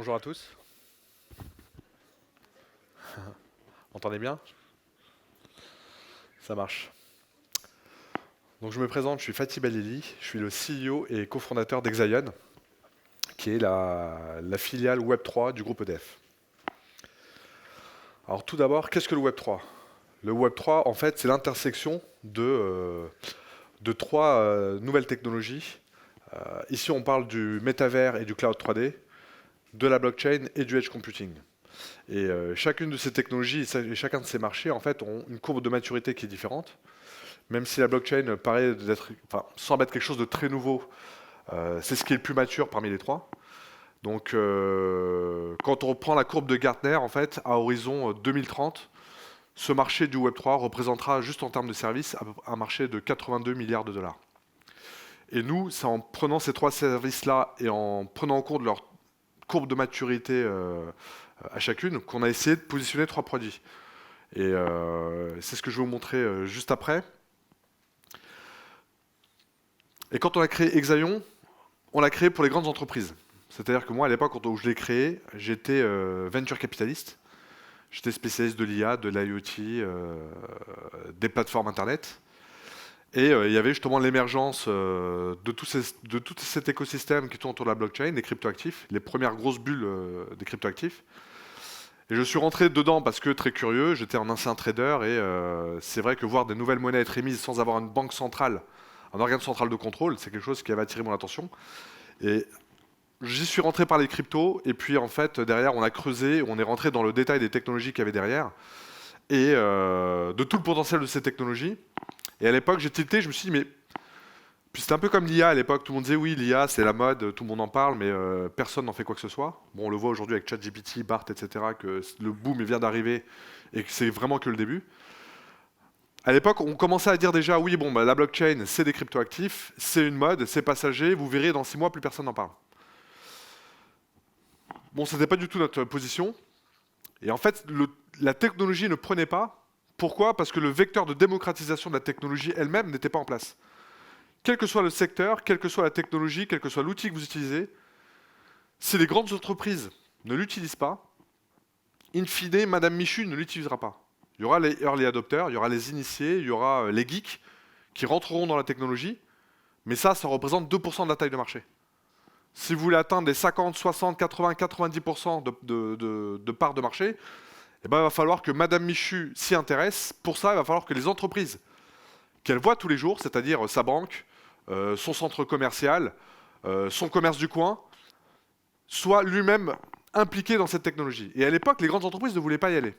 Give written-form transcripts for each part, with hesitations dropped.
Bonjour à tous. Entendez bien? Ça marche. Donc je me présente, je suis Fatih Balili, je suis le CEO et cofondateur d'Exaion, qui est la filiale Web3 du groupe EDF. Alors tout d'abord, qu'est-ce que le Web3? Le Web3, en fait, c'est l'intersection de trois nouvelles technologies. Ici, on parle du métavers et du cloud 3D, de la blockchain et du edge computing. Et chacune de ces technologies et chacun de ces marchés, en fait, ont une courbe de maturité qui est différente. Même si la blockchain paraît d'être, enfin, semble être quelque chose de très nouveau, c'est ce qui est le plus mature parmi les trois. Donc, quand on reprend la courbe de Gartner, en fait, à horizon 2030, ce marché du Web3 représentera, juste en termes de services, un marché de 82 milliards de dollars. Et nous, c'est en prenant ces trois services-là et en prenant en compte leur courbe de maturité à chacune, qu'on a essayé de positionner trois produits. Et c'est ce que je vais vous montrer juste après. Et quand on a créé Exaion, on l'a créé pour les grandes entreprises. C'est-à-dire que moi, à l'époque où je l'ai créé, j'étais venture capitaliste. J'étais spécialiste de l'IA, de l'IoT, des plateformes Internet. Et il y avait justement l'émergence de tout cet écosystème qui tourne autour de la blockchain, des cryptoactifs, les premières grosses bulles des cryptoactifs. Et je suis rentré dedans parce que très curieux, j'étais un ancien trader et c'est vrai que voir des nouvelles monnaies être émises sans avoir une banque centrale, un organe central de contrôle, c'est quelque chose qui avait attiré mon attention. Et j'y suis rentré par les cryptos, et puis en fait, derrière, on a creusé, on est rentré dans le détail des technologies qu'il y avait derrière, et de tout le potentiel de ces technologies. Et à l'époque, j'ai tilté, je me suis dit, mais. Puis c'était un peu comme l'IA à l'époque, tout le monde disait oui, l'IA c'est la mode, tout le monde en parle, mais personne n'en fait quoi que ce soit. Bon, on le voit aujourd'hui avec ChatGPT, BART, etc., que le boom vient d'arriver et que c'est vraiment que le début. À l'époque, on commençait à dire déjà, oui, bon, bah, la blockchain, c'est des cryptoactifs, c'est une mode, c'est passager, vous verrez, dans 6 mois, plus personne n'en parle. Bon, c'était pas du tout notre position. Et en fait, la technologie ne prenait pas. Pourquoi? Parce que le vecteur de démocratisation de la technologie elle-même n'était pas en place. Quel que soit le secteur, quelle que soit la technologie, quel que soit l'outil que vous utilisez, si les grandes entreprises ne l'utilisent pas, in fine, Madame Michu ne l'utilisera pas. Il y aura les early adopters, il y aura les initiés, il y aura les geeks qui rentreront dans la technologie, mais ça représente 2% de la taille de marché. Si vous voulez atteindre les 50, 60, 80, 90% de parts de marché, eh ben, il va falloir que Madame Michu s'y intéresse. Pour ça, il va falloir que les entreprises qu'elle voit tous les jours, c'est-à-dire sa banque, son centre commercial, son commerce du coin, soient lui-même impliqués dans cette technologie. Et à l'époque, les grandes entreprises ne voulaient pas y aller.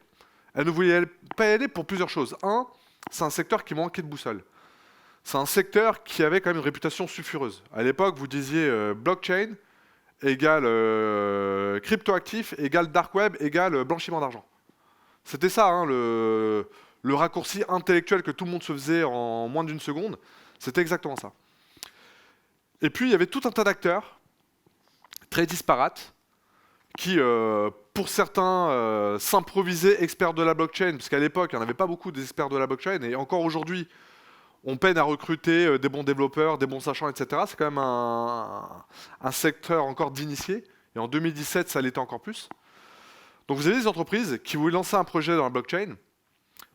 Elles ne voulaient pas y aller pour plusieurs choses. Un, c'est un secteur qui manquait de boussole. C'est un secteur qui avait quand même une réputation sulfureuse. À l'époque, vous disiez blockchain égale cryptoactif égale dark web égale blanchiment d'argent. C'était ça, hein, le raccourci intellectuel que tout le monde se faisait en moins d'une seconde. C'était exactement ça. Et puis, il y avait tout un tas d'acteurs très disparates qui, pour certains, s'improvisaient experts de la blockchain, parce qu'à l'époque, il n'y en avait pas beaucoup d'experts de la blockchain, et encore aujourd'hui, on peine à recruter des bons développeurs, des bons sachants, etc. C'est quand même un secteur encore d'initiés. Et en 2017, ça l'était encore plus. Donc vous avez des entreprises qui voulaient lancer un projet dans la blockchain.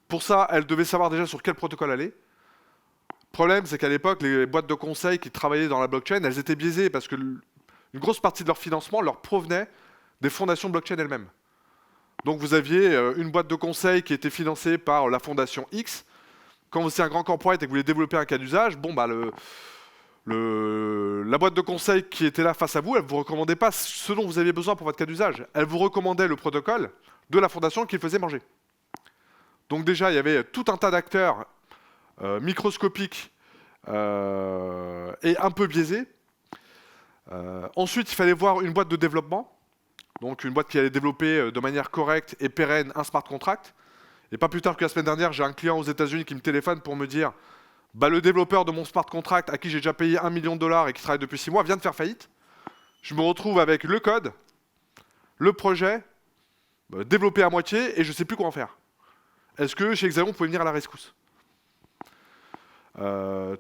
Pour ça, elles devaient savoir déjà sur quel protocole aller. Le problème, c'est qu'à l'époque, les boîtes de conseil qui travaillaient dans la blockchain, elles étaient biaisées parce que une grosse partie de leur financement leur provenait des fondations blockchain elles-mêmes. Donc vous aviez une boîte de conseil qui était financée par la fondation X. Quand vous étiez un grand corporate et que vous voulez développer un cas d'usage, bon, bah, la boîte de conseil qui était là face à vous, elle ne vous recommandait pas ce dont vous aviez besoin pour votre cas d'usage. Elle vous recommandait le protocole de la fondation qui le faisait manger. Donc déjà, il y avait tout un tas d'acteurs microscopiques et un peu biaisés. Ensuite, il fallait voir une boîte de développement, donc une boîte qui allait développer de manière correcte et pérenne un smart contract. Et pas plus tard que la semaine dernière, j'ai un client aux États-Unis qui me téléphone pour me dire bah, le développeur de mon smart contract à qui j'ai déjà payé 1 million de dollars et qui travaille depuis 6 mois vient de faire faillite. Je me retrouve avec le code, le projet, développé à moitié et je ne sais plus quoi en faire. Est-ce que chez Exaion, vous pouvez venir à la rescousse?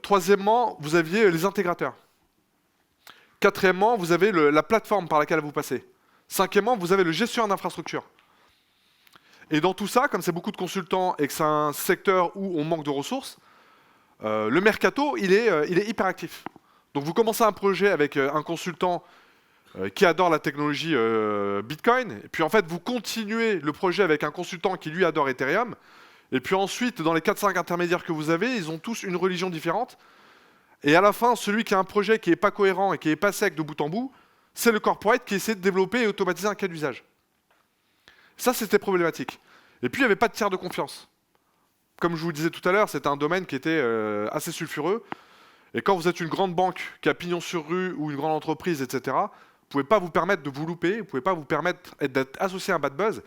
Troisièmement, vous aviez les intégrateurs. Quatrièmement, vous avez la plateforme par laquelle vous passez. Cinquièmement, vous avez le gestionnaire d'infrastructure. Et dans tout ça, comme c'est beaucoup de consultants et que c'est un secteur où on manque de ressources, le mercato, il est hyper actif. Donc vous commencez un projet avec un consultant qui adore la technologie Bitcoin, et puis en fait vous continuez le projet avec un consultant qui lui adore Ethereum, et puis ensuite dans les 4-5 intermédiaires que vous avez, ils ont tous une religion différente, et à la fin, celui qui a un projet qui n'est pas cohérent et qui n'est pas sec de bout en bout, c'est le corporate qui essaie de développer et automatiser un cas d'usage. Ça, c'était problématique. Et puis, il n'y avait pas de tiers de confiance. Comme je vous le disais tout à l'heure, c'était un domaine qui était assez sulfureux. Et quand vous êtes une grande banque qui a pignon sur rue ou une grande entreprise, etc., vous ne pouvez pas vous permettre de vous louper, vous ne pouvez pas vous permettre d'être associé à un bad buzz, et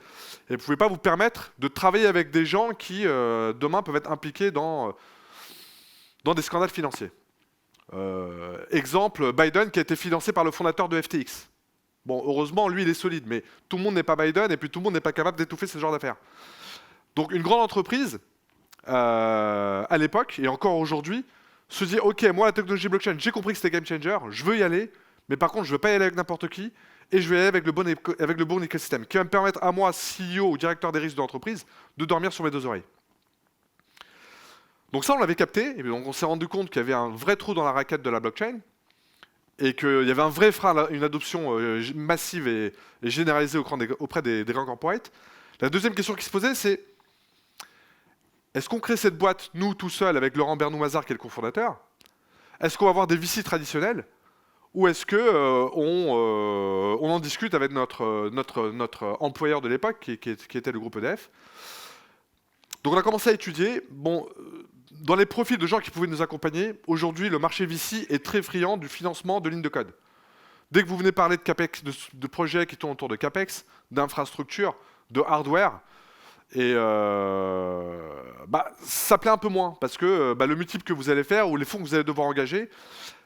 vous ne pouvez pas vous permettre de travailler avec des gens qui, demain, peuvent être impliqués dans des scandales financiers. Exemple, Biden qui a été financé par le fondateur de FTX. Bon, heureusement, lui, il est solide, mais tout le monde n'est pas Biden et puis tout le monde n'est pas capable d'étouffer ce genre d'affaires. Donc, une grande entreprise, à l'époque et encore aujourd'hui, se dit ok, moi, la technologie blockchain, j'ai compris que c'était game changer, je veux y aller, mais par contre, je ne veux pas y aller avec n'importe qui et je vais y aller avec le bon écosystème qui va me permettre à moi, CEO ou directeur des risques de l'entreprise, de dormir sur mes deux oreilles. Donc, ça, on l'avait capté et donc on s'est rendu compte qu'il y avait un vrai trou dans la raquette de la blockchain. Et qu'il y avait un vrai frein à une adoption massive et généralisée auprès des grands corporates. La deuxième question qui se posait, c'est est-ce qu'on crée cette boîte, nous, tout seuls, avec Laurent Bernou-Mazar, qui est le cofondateur? Est-ce qu'on va avoir des VC traditionnels? Ou est-ce qu'on en discute avec notre employeur de l'époque, qui était le groupe EDF? Donc on a commencé à étudier. Bon, dans les profils de gens qui pouvaient nous accompagner, aujourd'hui, le marché VC est très friand du financement de lignes de code. Dès que vous venez parler de CAPEX, de projets qui tournent autour de CAPEX, d'infrastructures, de hardware, et ça plaît un peu moins, parce que le multiple que vous allez faire, ou les fonds que vous allez devoir engager,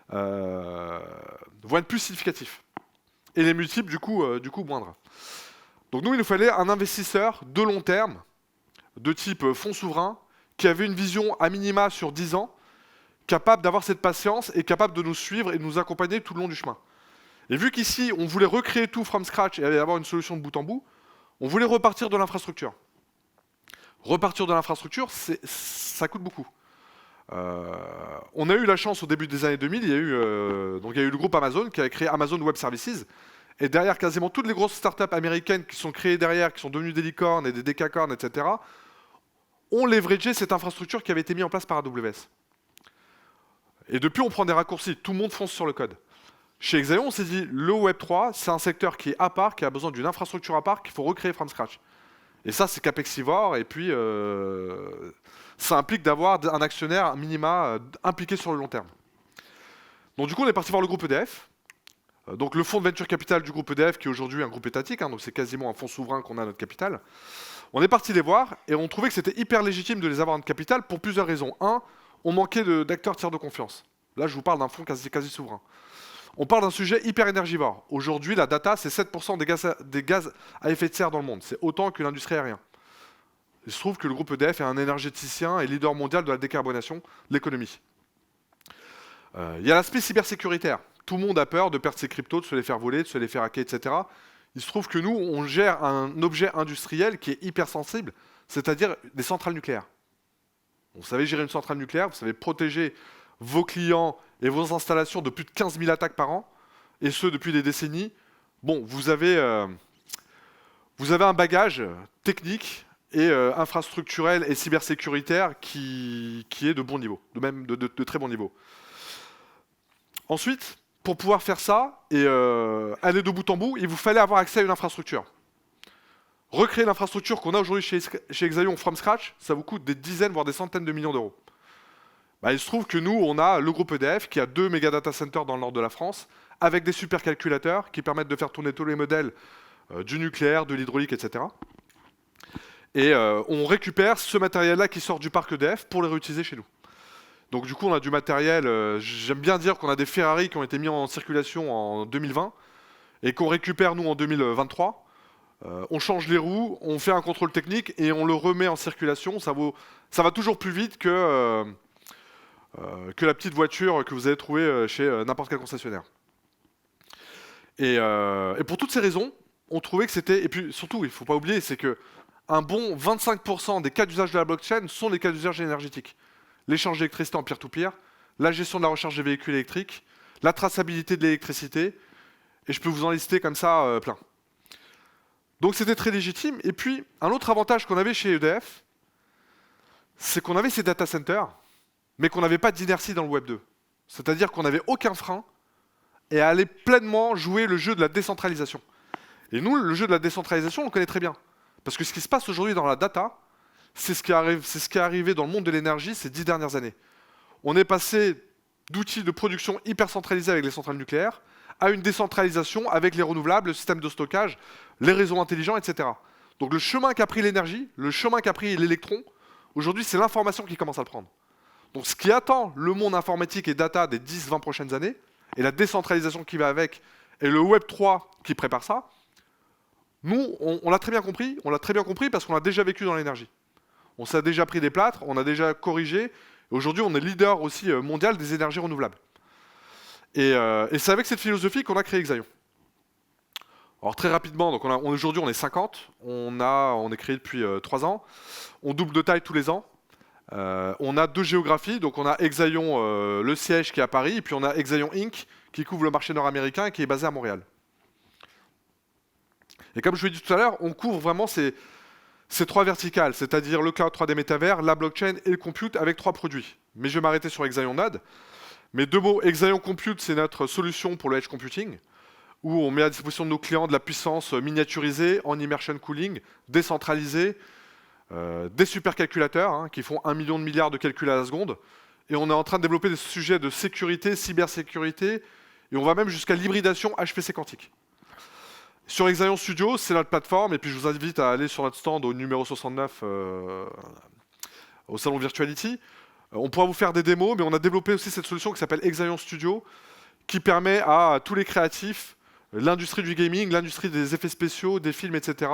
vont être plus significatifs. Et les multiples, du coup moindres. Donc nous, il nous fallait un investisseur de long terme, de type fonds souverain, qui avait une vision à minima sur 10 ans, capable d'avoir cette patience et capable de nous suivre et de nous accompagner tout le long du chemin. Et vu qu'ici, on voulait recréer tout from scratch et avoir une solution de bout en bout, on voulait repartir de l'infrastructure. Repartir de l'infrastructure, ça coûte beaucoup. On a eu la chance au début des années 2000, il y a eu le groupe Amazon qui a créé Amazon Web Services. Et derrière, quasiment toutes les grosses startups américaines qui sont créées derrière, qui sont devenues des licornes et des décacornes, etc., ont leveragé cette infrastructure qui avait été mise en place par AWS. Et depuis, on prend des raccourcis. Tout le monde fonce sur le code. Chez Exaion, on s'est dit, le Web3, c'est un secteur qui est à part, qui a besoin d'une infrastructure à part, qu'il faut recréer from scratch. Et ça, c'est capexivore, et puis ça implique d'avoir un actionnaire minima impliqué sur le long terme. Donc du coup, on est parti voir le groupe EDF. Donc le fonds de venture capital du groupe EDF, qui est aujourd'hui un groupe étatique, donc c'est quasiment un fonds souverain qu'on a à notre capital. On est parti les voir, et on trouvait que c'était hyper légitime de les avoir en notre capital pour plusieurs raisons. Un, on manquait d'acteurs tiers de confiance. Là, je vous parle d'un fonds quasi souverain. On parle d'un sujet hyper énergivore. Aujourd'hui, la data, c'est 7% des gaz à effet de serre dans le monde. C'est autant que l'industrie aérienne. Il se trouve que le groupe EDF est un énergéticien et leader mondial de la décarbonation de l'économie. Il y a l'aspect cybersécuritaire. Tout le monde a peur de perdre ses cryptos, de se les faire voler, de se les faire hacker, etc. Il se trouve que nous, on gère un objet industriel qui est hyper sensible, c'est-à-dire des centrales nucléaires. Vous savez gérer une centrale nucléaire, vous savez protéger vos clients et vos installations de plus de 15 000 attaques par an, et ce depuis des décennies. Bon, vous avez un bagage technique et infrastructurel et cybersécuritaire qui est de bon niveau, même de très bon niveau. Ensuite, pour pouvoir faire ça et aller de bout en bout, il vous fallait avoir accès à une infrastructure. Recréer l'infrastructure qu'on a aujourd'hui chez Exaion from scratch, ça vous coûte des dizaines, voire des centaines de millions d'euros. Il se trouve que nous, on a le groupe EDF qui a 2 méga data centers dans le nord de la France, avec des supercalculateurs qui permettent de faire tourner tous les modèles du nucléaire, de l'hydraulique, etc. Et on récupère ce matériel-là qui sort du parc EDF pour les réutiliser chez nous. Donc du coup, on a du matériel, j'aime bien dire qu'on a des Ferrari qui ont été mis en circulation en 2020 et qu'on récupère nous en 2023. On change les roues, on fait un contrôle technique et on le remet en circulation. Ça va toujours plus vite que la petite voiture que vous allez trouver chez n'importe quel concessionnaire. Et pour toutes ces raisons, on trouvait que c'était... Et puis surtout, il ne faut pas oublier, c'est que un bon 25% des cas d'usage de la blockchain sont des cas d'usage énergétiques. L'échange d'électricité en peer-to-peer, la gestion de la recharge des véhicules électriques, la traçabilité de l'électricité, et je peux vous en lister comme ça plein. Donc c'était très légitime. Et puis, un autre avantage qu'on avait chez EDF, c'est qu'on avait ces data centers, mais qu'on n'avait pas d'inertie dans le Web 2. C'est-à-dire qu'on n'avait aucun frein et à aller pleinement jouer le jeu de la décentralisation. Et nous, le jeu de la décentralisation, on le connaît très bien. Parce que ce qui se passe aujourd'hui dans la data, c'est ce qui est arrivé dans le monde de l'énergie ces 10 dernières années. On est passé d'outils de production hyper centralisés avec les centrales nucléaires à une décentralisation avec les renouvelables, le système de stockage, les réseaux intelligents, etc. Donc le chemin qu'a pris l'énergie, le chemin qu'a pris l'électron, aujourd'hui c'est l'information qui commence à le prendre. Donc ce qui attend le monde informatique et data des 10-20 prochaines années, et la décentralisation qui va avec, et le Web 3 qui prépare ça, nous, on l'a très bien compris. On l'a très bien compris parce qu'on a déjà vécu dans l'énergie. On s'est déjà pris des plâtres, on a déjà corrigé. Aujourd'hui, on est leader aussi mondial des énergies renouvelables. Et c'est avec cette philosophie qu'on a créé Exaion. Alors très rapidement, donc aujourd'hui on est 50, on est créé depuis 3 ans, on double de taille tous les ans. On a 2 géographies, donc on a Exaion, le siège qui est à Paris, et puis on a Exaion Inc. qui couvre le marché nord-américain et qui est basé à Montréal. Et comme je vous l'ai dit tout à l'heure, on couvre vraiment ces 3 verticales, c'est-à-dire le cloud 3D métavers, la blockchain et le compute avec 3 produits. Mais je vais m'arrêter sur Exaion Node. Mais 2 mots, Exaion Compute, c'est notre solution pour le edge computing, où on met à disposition de nos clients de la puissance miniaturisée en immersion cooling, décentralisée, des supercalculateurs qui font 1 million de milliards de calculs à la seconde. Et on est en train de développer des sujets de sécurité, cybersécurité, et on va même jusqu'à l'hybridation HPC quantique. Sur Exaion Studio, c'est notre plateforme, et puis je vous invite à aller sur notre stand au numéro 69 au salon Virtuality. On pourra vous faire des démos, mais on a développé aussi cette solution qui s'appelle Exaion Studio, qui permet à tous les créatifs, l'industrie du gaming, l'industrie des effets spéciaux, des films, etc.,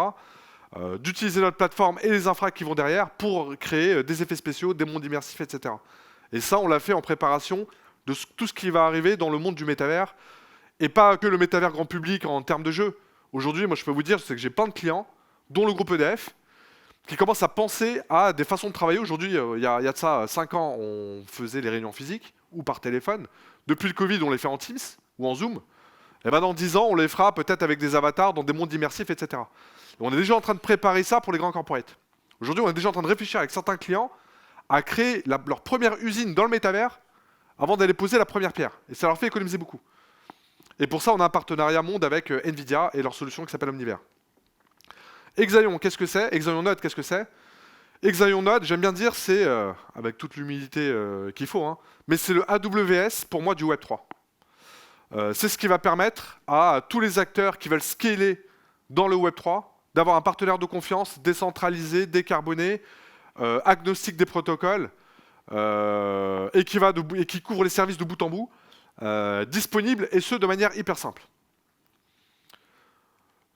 d'utiliser notre plateforme et les infras qui vont derrière pour créer des effets spéciaux, des mondes immersifs, etc. Et ça, on l'a fait en préparation de tout ce qui va arriver dans le monde du métavers, et pas que le métavers grand public en termes de jeu. Aujourd'hui, moi, je peux vous dire, c'est que j'ai plein de clients, dont le groupe EDF, qui commencent à penser à des façons de travailler. Aujourd'hui, il y a de ça 5 ans, on faisait les réunions physiques ou par téléphone. Depuis le Covid, on les fait en Teams ou en Zoom. Et ben dans 10 ans, on les fera peut-être avec des avatars dans des mondes immersifs, etc. Et on est déjà en train de préparer ça pour les grands corporates. Aujourd'hui, on est déjà en train de réfléchir avec certains clients à créer leur première usine dans le métavers avant d'aller poser la première pierre. Et ça leur fait économiser beaucoup. Et pour ça, on a un partenariat monde avec Nvidia et leur solution qui s'appelle Omniver. Exaion, qu'est-ce que c'est? Exaion Node, qu'est-ce que c'est? Exaion Node, j'aime bien dire, c'est, avec toute l'humilité qu'il faut, mais c'est le AWS, pour moi, du Web 3. C'est ce qui va permettre à tous les acteurs qui veulent scaler dans le Web 3 d'avoir un partenaire de confiance décentralisé, décarboné, agnostique des protocoles, et qui couvre les services de bout en bout, disponibles, et ce, de manière hyper simple.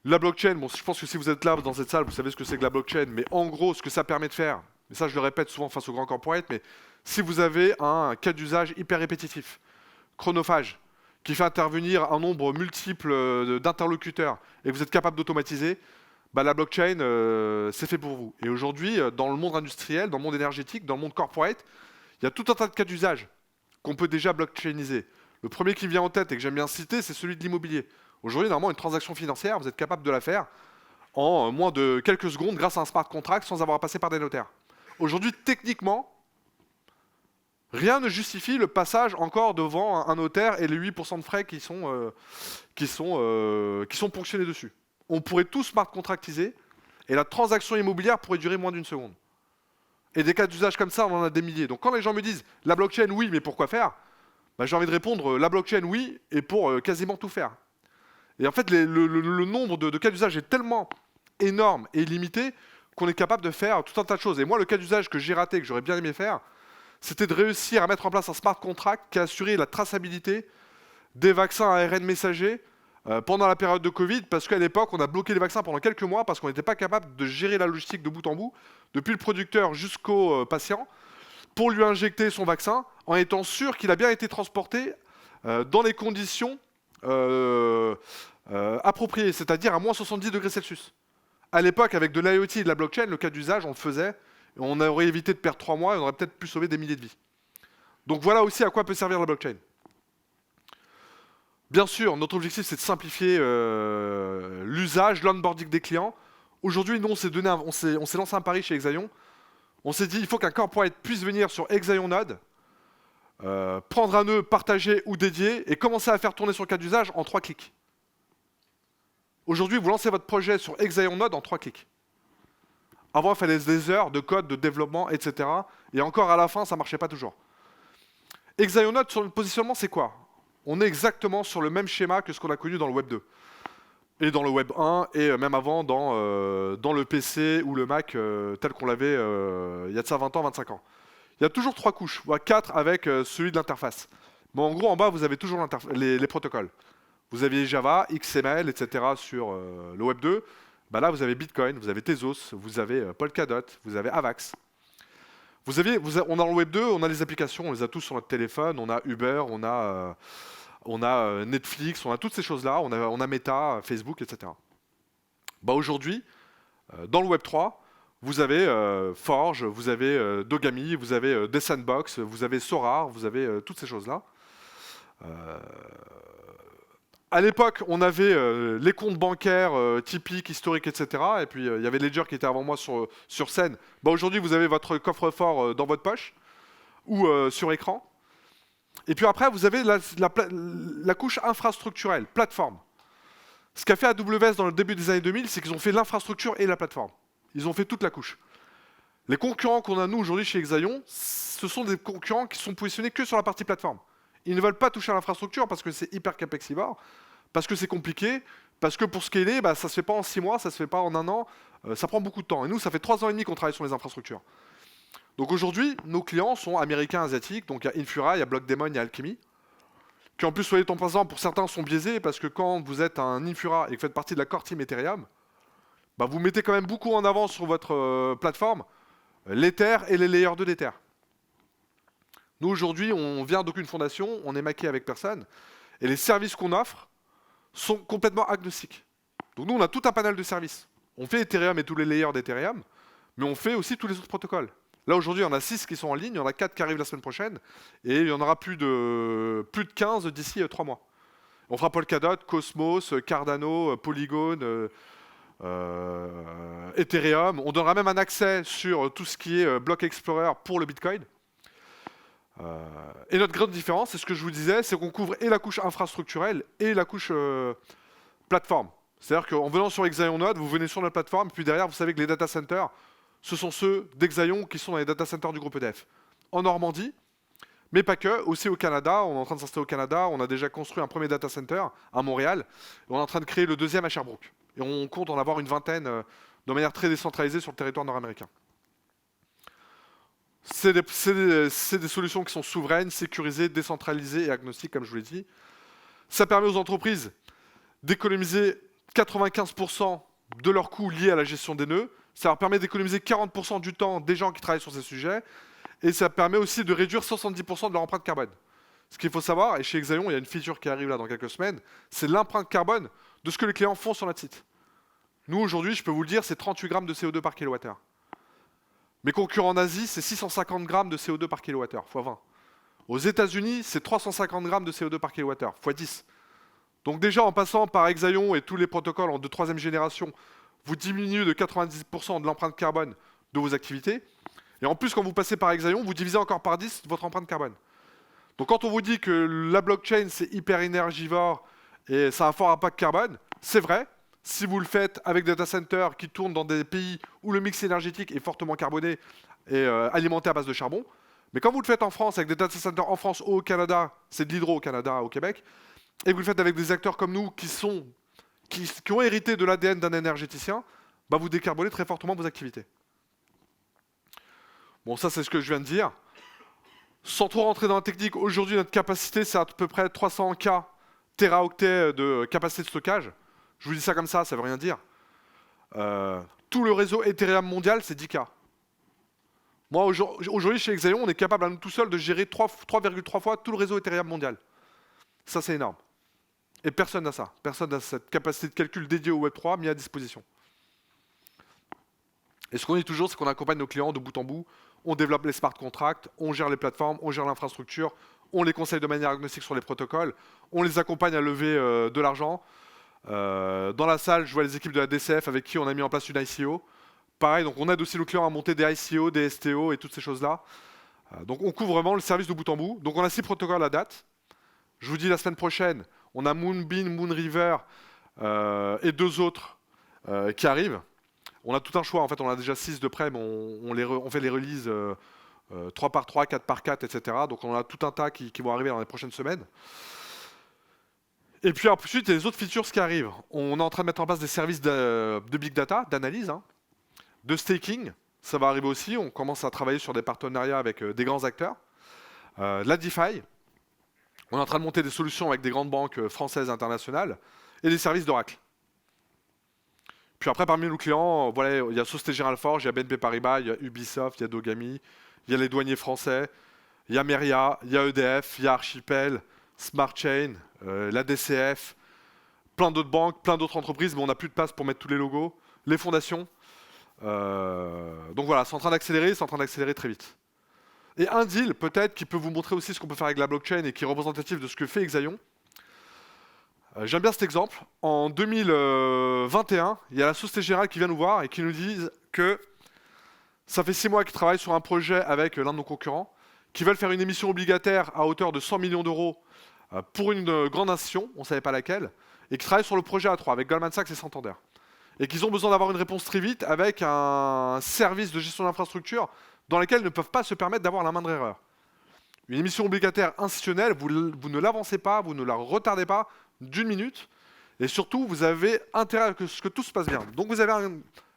La blockchain, bon, je pense que si vous êtes là dans cette salle, vous savez ce que c'est que la blockchain, mais en gros, ce que ça permet de faire, et ça je le répète souvent face aux grands corporates, mais si vous avez un cas d'usage hyper répétitif, chronophage, qui fait intervenir un nombre multiple d'interlocuteurs, et que vous êtes capable d'automatiser, bah, la blockchain, c'est fait pour vous. Et aujourd'hui, dans le monde industriel, dans le monde énergétique, dans le monde corporate, il y a tout un tas de cas d'usage qu'on peut déjà blockchainiser. Le premier qui me vient en tête et que j'aime bien citer, c'est celui de l'immobilier. Aujourd'hui, normalement, une transaction financière, vous êtes capable de la faire en moins de quelques secondes grâce à un smart contract sans avoir à passer par des notaires. Aujourd'hui, techniquement, rien ne justifie le passage encore devant un notaire et les 8% de frais qui sont ponctionnés dessus. On pourrait tout smart contractiser et la transaction immobilière pourrait durer moins d'1 seconde. Et des cas d'usage comme ça, on en a des milliers. Donc quand les gens me disent « la blockchain, oui, mais pourquoi faire ?» bah, j'ai envie de répondre « la blockchain, oui, et pour quasiment tout faire ». Et en fait, le nombre de cas d'usage est tellement énorme et limité qu'on est capable de faire tout un tas de choses. Et moi, le cas d'usage que j'ai raté, que j'aurais bien aimé faire, c'était de réussir à mettre en place un smart contract qui assurait la traçabilité des vaccins ARN messagers pendant la période de Covid, parce qu'à l'époque, on a bloqué les vaccins pendant quelques mois parce qu'on n'était pas capable de gérer la logistique de bout en bout, depuis le producteur jusqu'au patient, pour lui injecter son vaccin, en étant sûr qu'il a bien été transporté dans les conditions appropriée, c'est-à-dire à moins 70 degrés Celsius. À l'époque, avec de l'IoT et de la blockchain, le cas d'usage, on le faisait, et on aurait évité de perdre 3 mois et on aurait peut-être pu sauver des milliers de vies. Donc voilà aussi à quoi peut servir la blockchain. Bien sûr, notre objectif, c'est de simplifier l'usage, l'onboarding des clients. Aujourd'hui, nous, on s'est lancé un pari chez Exaion. On s'est dit, il faut qu'un corporate puisse venir sur Exaion Node, prendre un nœud partagé ou dédié et commencer à faire tourner son cas d'usage en 3 clics. Aujourd'hui, vous lancez votre projet sur Exaion Node en 3 clics. Avant, il fallait des heures de code, de développement, etc. Et encore à la fin, ça ne marchait pas toujours. Exaion Node, sur le positionnement, c'est quoi? On est exactement sur le même schéma que ce qu'on a connu dans le Web 2. Et dans le Web 1, et même avant dans le PC ou le Mac, tel qu'on l'avait il y a de ça 20 ans, 25 ans. Il y a toujours 3 couches, voire 4 avec celui de l'interface. Mais en gros, en bas, vous avez toujours les protocoles. Vous aviez Java, XML, etc. sur le Web 2. Bah là, vous avez Bitcoin, vous avez Tezos, vous avez Polkadot, vous avez Avax. On a dans le Web 2, on a les applications, on les a tous sur notre téléphone, on a Uber, on a Netflix, on a toutes ces choses-là, on a Meta, Facebook, etc. Bah aujourd'hui, dans le Web 3, vous avez Forge, vous avez Dogami, vous avez Desandbox, vous avez Sorare, vous avez toutes ces choses-là. À l'époque, on avait les comptes bancaires typiques, historiques, etc. Et puis, il y avait Ledger qui était avant moi sur scène. Bah, aujourd'hui, vous avez votre coffre-fort dans votre poche ou sur écran. Et puis après, vous avez la couche infrastructurelle, plateforme. Ce qu'a fait AWS dans le début des années 2000, c'est qu'ils ont fait l'infrastructure et la plateforme. Ils ont fait toute la couche. Les concurrents qu'on a, nous, aujourd'hui, chez Exaion, ce sont des concurrents qui sont positionnés que sur la partie plateforme. Ils ne veulent pas toucher à l'infrastructure parce que c'est hyper capexivore, parce que c'est compliqué, parce que pour scaler, bah, ça ne se fait pas en 6 mois, ça ne se fait pas en 1 an, ça prend beaucoup de temps. Et nous, ça fait 3 ans et demi qu'on travaille sur les infrastructures. Donc aujourd'hui, nos clients sont américains, asiatiques, donc il y a Infura, il y a Blockdaemon, il y a Alchemy, qui en plus, soyez en passant, pour certains sont biaisés, parce que quand vous êtes un Infura et que vous faites partie de la core team Ethereum, bah, vous mettez quand même beaucoup en avant sur votre plateforme l'Ether et les layers de l'Ether. Nous, aujourd'hui, on vient d'aucune fondation, on est maqué avec personne, et les services qu'on offre sont complètement agnostiques. Donc nous, on a tout un panel de services. On fait Ethereum et tous les layers d'Ethereum, mais on fait aussi tous les autres protocoles. Là, aujourd'hui, il y en a 6 qui sont en ligne, il y en a 4 qui arrivent la semaine prochaine, et il y en aura plus de 15 d'ici 3 mois. On fera Polkadot, Cosmos, Cardano, Polygon, Ethereum. On donnera même un accès sur tout ce qui est Block Explorer pour le Bitcoin. Et notre grande différence, c'est ce que je vous disais, c'est qu'on couvre et la couche infrastructurelle et la couche plateforme. C'est-à-dire qu'en venant sur Exaion Node, vous venez sur notre plateforme, puis derrière, vous savez que les data centers, ce sont ceux d'Exaion qui sont dans les data centers du groupe EDF. En Normandie, mais pas que, aussi au Canada. On est en train de s'installer au Canada. On a déjà construit un premier data center à Montréal. Et on est en train de créer le deuxième à Sherbrooke. Et on compte en avoir une vingtaine de manière très décentralisée sur le territoire nord-américain. C'est des solutions qui sont souveraines, sécurisées, décentralisées et agnostiques, comme je vous l'ai dit. Ça permet aux entreprises d'économiser 95% de leurs coûts liés à la gestion des nœuds. Ça leur permet d'économiser 40% du temps des gens qui travaillent sur ces sujets. Et ça permet aussi de réduire 70% de leur empreinte carbone. Ce qu'il faut savoir, et chez Exaion, il y a une feature qui arrive là dans quelques semaines, c'est l'empreinte carbone de ce que les clients font sur notre site. Nous, aujourd'hui, je peux vous le dire, c'est 38 grammes de CO2 par kilowattheure. Mes concurrents en Asie, c'est 650 grammes de CO2 par kilowattheure, x 20. Aux États-Unis, c'est 350 grammes de CO2 par kilowattheure, x 10. Donc déjà, en passant par Exaion et tous les protocoles de 3e génération, vous diminuez de 90% de l'empreinte carbone de vos activités. Et en plus, quand vous passez par Exaion, vous divisez encore par 10 votre empreinte carbone. Donc quand on vous dit que la blockchain, c'est hyper énergivore et ça a un fort impact carbone, c'est vrai. Si vous le faites avec des data centers qui tournent dans des pays où le mix énergétique est fortement carboné et alimenté à base de charbon, mais quand vous le faites en France avec des data centers en France ou au Canada, c'est de l'hydro au Canada, au Québec, et vous le faites avec des acteurs comme nous qui ont hérité de l'ADN d'un énergéticien, bah vous décarbonez très fortement vos activités. Bon, ça, c'est ce que je viens de dire. Sans trop rentrer dans la technique, aujourd'hui, notre capacité, c'est à peu près 300 K téraoctets de capacité de stockage. Je vous dis ça comme ça veut rien dire. Tout le réseau Ethereum mondial, c'est 10 K. Moi, aujourd'hui, chez Exaion, on est capable à nous tout seul de gérer 3,3 fois tout le réseau Ethereum mondial. Ça, c'est énorme. Et personne n'a ça. Personne n'a cette capacité de calcul dédiée au Web3 mis à disposition. Et ce qu'on dit toujours, c'est qu'on accompagne nos clients de bout en bout. On développe les smart contracts, on gère les plateformes, on gère l'infrastructure, on les conseille de manière agnostique sur les protocoles, on les accompagne à lever de l'argent. Dans la salle, je vois les équipes de la DCF avec qui on a mis en place une ICO. Pareil, donc on aide aussi nos clients à monter des ICO, des STO et toutes ces choses-là. Donc on couvre vraiment le service de bout en bout. Donc on a 6 protocoles à date. Je vous dis la semaine prochaine, on a Moonbeam, Moonriver et 2 autres qui arrivent. On a tout un choix, en fait on a déjà 6 de près, mais on fait les releases 3 par 3, 4 par 4, etc. Donc on a tout un tas qui vont arriver dans les prochaines semaines. Et puis ensuite, il y a les autres features qui arrivent. On est en train de mettre en place des services de big data, d'analyse, de staking. Ça va arriver aussi. On commence à travailler sur des partenariats avec des grands acteurs. La DeFi. On est en train de monter des solutions avec des grandes banques françaises et internationales. Et des services d'Oracle. Puis après, parmi nos clients, voilà, il y a Société Générale Forge, il y a BNP Paribas, il y a Ubisoft, il y a Dogami, il y a les douaniers français, il y a Meria, il y a EDF, il y a Archipel, Smart Chain, la DCF, plein d'autres banques, plein d'autres entreprises, mais on n'a plus de place pour mettre tous les logos, les fondations. Donc voilà, c'est en train d'accélérer très vite. Et un deal, peut-être, qui peut vous montrer aussi ce qu'on peut faire avec la blockchain et qui est représentatif de ce que fait Exaion. J'aime bien cet exemple. En 2021, il y a la Société Générale qui vient nous voir et qui nous dit que ça fait 6 mois qu'ils travaillent sur un projet avec l'un de nos concurrents, qui veulent faire une émission obligataire à hauteur de 100 millions d'euros pour une grande institution, on ne savait pas laquelle, et qui travaillent sur le projet A3 avec Goldman Sachs et Santander. Et qu'ils ont besoin d'avoir une réponse très vite avec un service de gestion d'infrastructure dans lequel ils ne peuvent pas se permettre d'avoir la moindre erreur. Une émission obligataire institutionnelle, vous ne l'avancez pas, vous ne la retardez pas d'1 minute, et surtout, vous avez intérêt à ce que tout se passe bien. Donc vous avez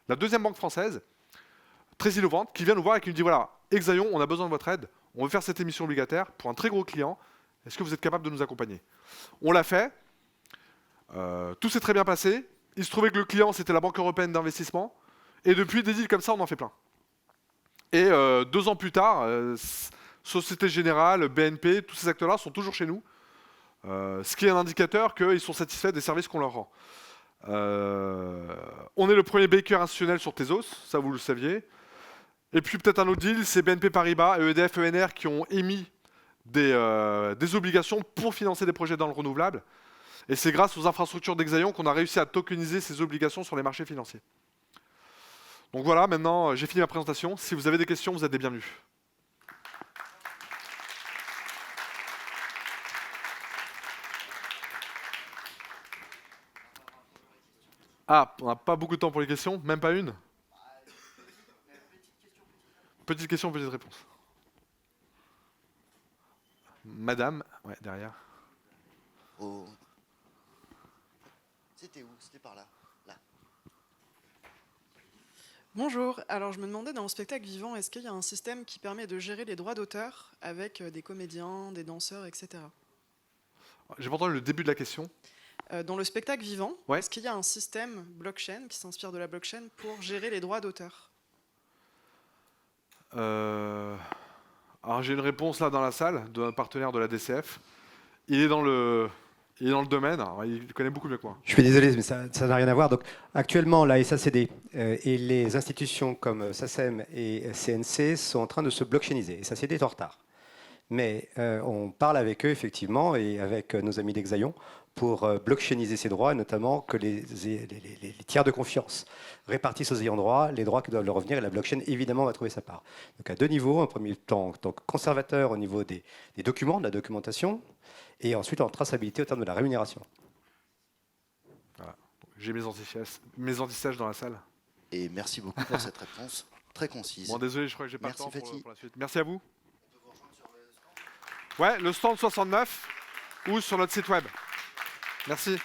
la deuxième banque française, très innovante, qui vient nous voir et qui nous dit, voilà, Exaion, on a besoin de votre aide, on veut faire cette émission obligataire pour un très gros client, est-ce que vous êtes capable de nous accompagner? On l'a fait, tout s'est très bien passé, il se trouvait que le client, c'était la Banque Européenne d'Investissement, et depuis, des deals comme ça, on en fait plein. Et 2 ans plus tard, Société Générale, BNP, tous ces acteurs-là sont toujours chez nous, ce qui est un indicateur qu'ils sont satisfaits des services qu'on leur rend. On est le premier baker institutionnel sur Tezos, ça vous le saviez. Et puis peut-être un autre deal, c'est BNP Paribas et EDF, ENR qui ont émis des obligations pour financer des projets dans le renouvelable. Et c'est grâce aux infrastructures d'Exaion qu'on a réussi à tokeniser ces obligations sur les marchés financiers. Donc voilà, maintenant j'ai fini ma présentation. Si vous avez des questions, vous êtes les bienvenus. Ah, on n'a pas beaucoup de temps pour les questions, même pas une? Petite question, petite réponse. Madame, ouais, derrière. Oh. C'était où? C'était par là. Là. Bonjour, alors je me demandais dans le spectacle vivant, est-ce qu'il y a un système qui permet de gérer les droits d'auteur avec des comédiens, des danseurs, etc. J'ai pas entendu le début de la question. Dans le spectacle vivant, Ouais. est-ce qu'il y a un système blockchain qui s'inspire de la blockchain pour gérer les droits d'auteur? Alors j'ai une réponse là dans la salle d'un partenaire de la DCF. Il est dans le domaine, alors, il connaît beaucoup mieux que moi. Je suis désolé, mais ça n'a rien à voir. Donc, actuellement, la SACD et les institutions comme SACEM et CNC sont en train de se blockchainiser. Et SACD est en retard. Mais on parle avec eux, effectivement, et avec nos amis d'Exaion, pour blockchainiser ces droits, et notamment que les tiers de confiance répartissent aux ayants droit les droits qui doivent leur revenir, et la blockchain, évidemment, va trouver sa part. Donc, à 2 niveaux. Un premier temps, en tant que conservateur au niveau des documents, de la documentation, et ensuite en traçabilité au terme de la rémunération. Voilà. J'ai mes antistages dans la salle. Et merci beaucoup pour cette réponse très concise. Bon, désolé, je crois que j'ai pas le Merci, temps Fatih. pour la suite. Merci à vous. Ouais, le stand 69 ou sur notre site web. Merci.